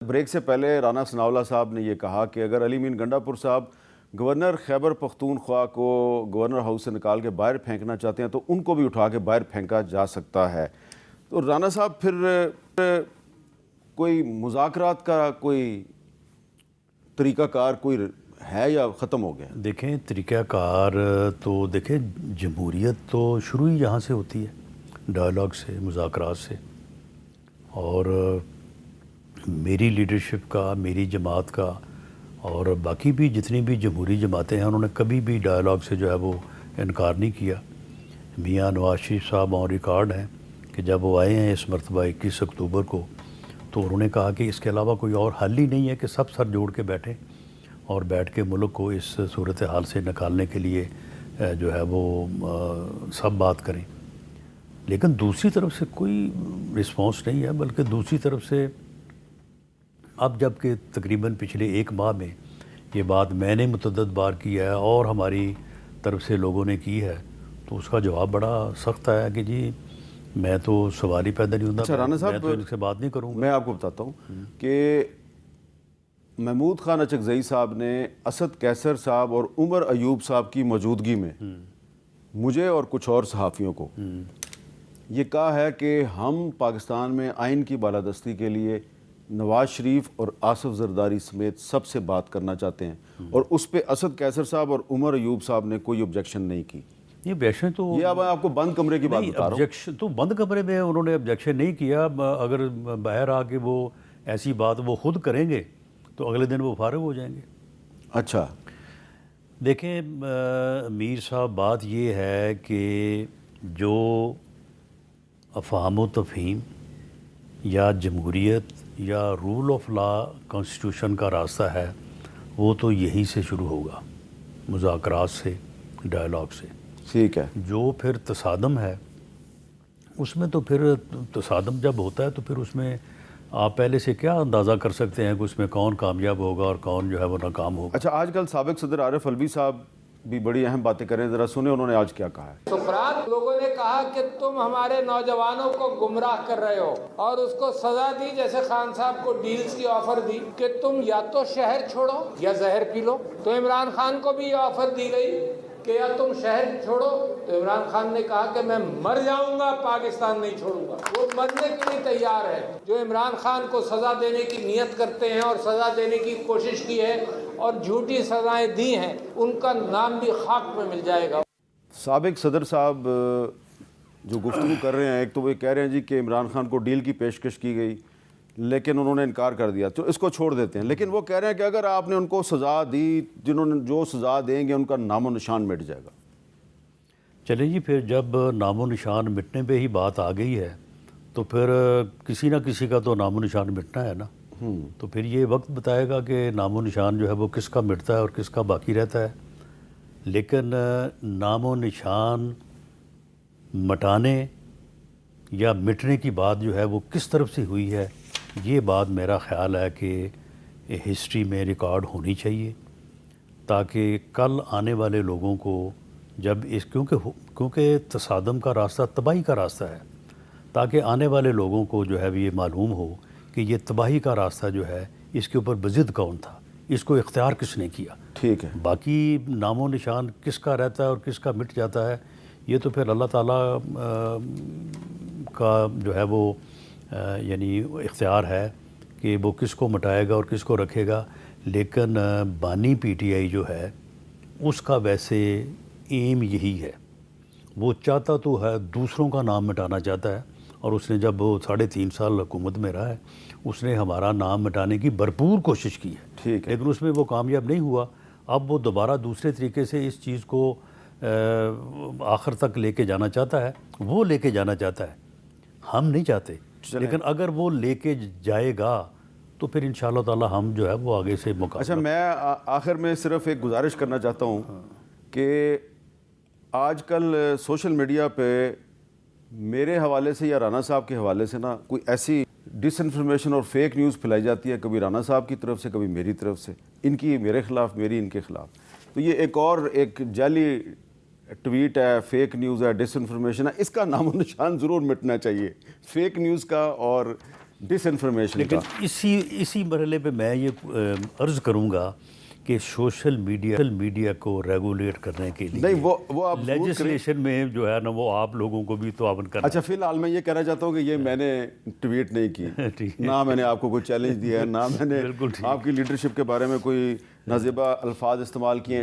Break سے پہلے رانا ثناءاللہ صاحب نے یہ کہا کہ اگر علی مین گنڈا پور صاحب گورنر خیبر پختونخوا کو گورنر ہاؤس سے نکال کے باہر پھینکنا چاہتے ہیں تو ان کو بھی اٹھا کے باہر پھینکا جا سکتا ہے. تو رانا صاحب پھر کوئی مذاکرات کا کوئی طریقہ کار کوئی ہے یا ختم ہو گیا؟ دیکھیں طریقہ کار تو دیکھیں جمہوریت تو شروع ہی یہاں سے ہوتی ہے، ڈائلاگ سے، مذاکرات سے. اور میری لیڈرشپ کا، میری جماعت کا اور باقی بھی جتنی بھی جمہوری جماعتیں ہیں انہوں نے کبھی بھی ڈائلاگ سے جو ہے وہ انکار نہیں کیا. میاں نواز شریف صاحب آن ریکارڈ ہیں کہ جب وہ آئے ہیں اس مرتبہ 21 اکتوبر کو تو انہوں نے کہا کہ اس کے علاوہ کوئی اور حل ہی نہیں ہے کہ سب سر جوڑ کے بیٹھیں اور بیٹھ کے ملک کو اس صورتحال سے نکالنے کے لیے جو ہے وہ سب بات کریں. لیکن دوسری طرف سے کوئی رسپانس نہیں ہے، بلکہ دوسری طرف سے اب جب کہ تقریباً پچھلے ایک ماہ میں یہ بات میں نے متعدد بار کی ہے اور ہماری طرف سے لوگوں نے کی ہے تو اس کا جواب بڑا سخت آیا کہ جی میں تو سواری پیدا نہیں ہوتا. اچھا رانا صاحب، میں تو ان سے بات نہیں کروں گا. میں آپ کو بتاتا ہوں کہ محمود خان اچکزئی صاحب نے اسد کیسر صاحب اور عمر ایوب صاحب کی موجودگی میں مجھے اور کچھ اور صحافیوں کو یہ کہا ہے کہ ہم پاکستان میں آئین کی بالادستی کے لیے نواز شریف اور آصف زرداری سمیت سب سے بات کرنا چاہتے ہیں، اور اس پہ اسد کیسر صاحب اور عمر ایوب صاحب نے کوئی آبجیکشن نہیں کی. یہ آبجیکشن تو یہ اب آپ کو بند کمرے کی بات بتا رہا ہوں. آبجیکشن تو بند کمرے میں انہوں نے آبجیکشن نہیں کیا. اگر باہر آ کے وہ ایسی بات وہ خود کریں گے تو اگلے دن وہ فارغ ہو جائیں گے. اچھا دیکھیں میر صاحب، بات یہ ہے کہ جو افہام و تفہیم یا جمہوریت یا رول آف لا کانسٹیٹیوشن کا راستہ ہے وہ تو یہیں سے شروع ہوگا، مذاکرات سے، ڈائلاگ سے. ٹھیک ہے. جو پھر تصادم ہے اس میں تو پھر تصادم جب ہوتا ہے تو پھر اس میں آپ پہلے سے کیا اندازہ کر سکتے ہیں کہ اس میں کون کامیاب ہوگا اور کون جو ہے وہ ناکام ہوگا. اچھا، آج کل سابق صدر عارف الوی صاحب بھی بڑی اہم باتیں کریں، ذرا سنیں انہوں نے آج کیا کہا ہے. سقراط لوگوں نے کہا کہ تم ہمارے نوجوانوں کو گمراہ کر رہے ہو اور اس کو سزا دی، جیسے خان صاحب کو ڈیلز کی آفر دی کہ تم یا تو شہر چھوڑو یا زہر پی لو. تو عمران خان کو بھی یہ آفر دی گئی کہ یا تم شہر چھوڑو، تو عمران خان نے کہا کہ میں مر جاؤں گا، پاکستان نہیں چھوڑوں گا. وہ مرنے کے لیے تیار ہے. جو عمران خان کو سزا دینے کی نیت کرتے ہیں اور سزا دینے کی کوشش کی ہے اور جھوٹی سزائیں دی ہیں، ان کا نام بھی خاک میں مل جائے گا. سابق صدر صاحب جو گفتگو کر رہے ہیں، ایک تو وہ کہہ رہے ہیں جی کہ عمران خان کو ڈیل کی پیشکش کی گئی لیکن انہوں نے انکار کر دیا، تو اس کو چھوڑ دیتے ہیں. لیکن وہ کہہ رہے ہیں کہ اگر آپ نے ان کو سزا دی، جنہوں نے جو سزا دیں گے ان کا نام و نشان مٹ جائے گا. چلیں جی، پھر جب نام و نشان مٹنے پہ ہی بات آ گئی ہے تو پھر کسی نہ کسی کا تو نام و نشان مٹنا ہے نا. تو پھر یہ وقت بتائے گا کہ نام و نشان جو ہے وہ کس کا مٹتا ہے اور کس کا باقی رہتا ہے. لیکن نام و نشان مٹانے یا مٹنے کی بات جو ہے وہ کس طرف سے ہوئی ہے، یہ بات میرا خیال ہے کہ ہسٹری میں ریکارڈ ہونی چاہیے، تاکہ کل آنے والے لوگوں کو جب کیونکہ تصادم کا راستہ تباہی کا راستہ ہے، تاکہ آنے والے لوگوں کو جو ہے یہ معلوم ہو کہ یہ تباہی کا راستہ جو ہے اس کے اوپر بضد کون تھا، اس کو اختیار کس نے کیا. ٹھیک ہے. باقی نام و نشان کس کا رہتا ہے اور کس کا مٹ جاتا ہے یہ تو پھر اللہ تعالیٰ کا جو ہے وہ یعنی اختیار ہے کہ وہ کس کو مٹائے گا اور کس کو رکھے گا. لیکن بانی پی ٹی آئی جو ہے اس کا ویسے ایم یہی ہے، وہ چاہتا تو ہے دوسروں کا نام مٹانا چاہتا ہے، اور اس نے جب وہ 3.5 سال حکومت میں رہا ہے اس نے ہمارا نام مٹانے کی بھرپور کوشش کی ہے. ٹھیک ہے. لیکن اس میں وہ کامیاب نہیں ہوا. اب وہ دوبارہ دوسرے طریقے سے اس چیز کو آخر تک لے کے جانا چاہتا ہے، وہ لے کے جانا چاہتا ہے، ہم نہیں چاہتے. لیکن اگر وہ لے کے جائے گا تو پھر انشاءاللہ تعالی ہم جو ہے وہ آگے سے مقابلہ. اچھا، میں آخر میں صرف ایک گزارش کرنا چاہتا ہوں کہ آج کل سوشل میڈیا پہ میرے حوالے سے یا رانا صاحب کے حوالے سے نا کوئی ایسی ڈس انفارمیشن اور فیک نیوز پھیلائی جاتی ہے، کبھی رانا صاحب کی طرف سے کبھی میری طرف سے، ان کی میرے خلاف، میری ان کے خلاف. تو یہ ایک جعلی ٹویٹ ہے، فیک نیوز ہے، ڈس انفارمیشن ہے، اس کا نام و نشان ضرور مٹنا چاہیے، فیک نیوز کا اور ڈس انفارمیشن کا. لیکن اسی مرحلے پہ میں یہ عرض کروں گا کہ سوشل میڈیا کو ریگولیٹ کرنے کے لیے نہیں وہ آپ لیجسلیشن میں جو ہے نا وہ آپ لوگوں کو بھی تعاون کرنا. اچھا فی الحال میں یہ کہنا چاہتا ہوں کہ یہ میں نے ٹویٹ نہیں کی, نہ میں نے آپ کو کوئی چیلنج دیا ہے, نہ میں نے آپ کی لیڈرشپ کے بارے میں کوئی نازیبہ الفاظ استعمال کیے ہیں.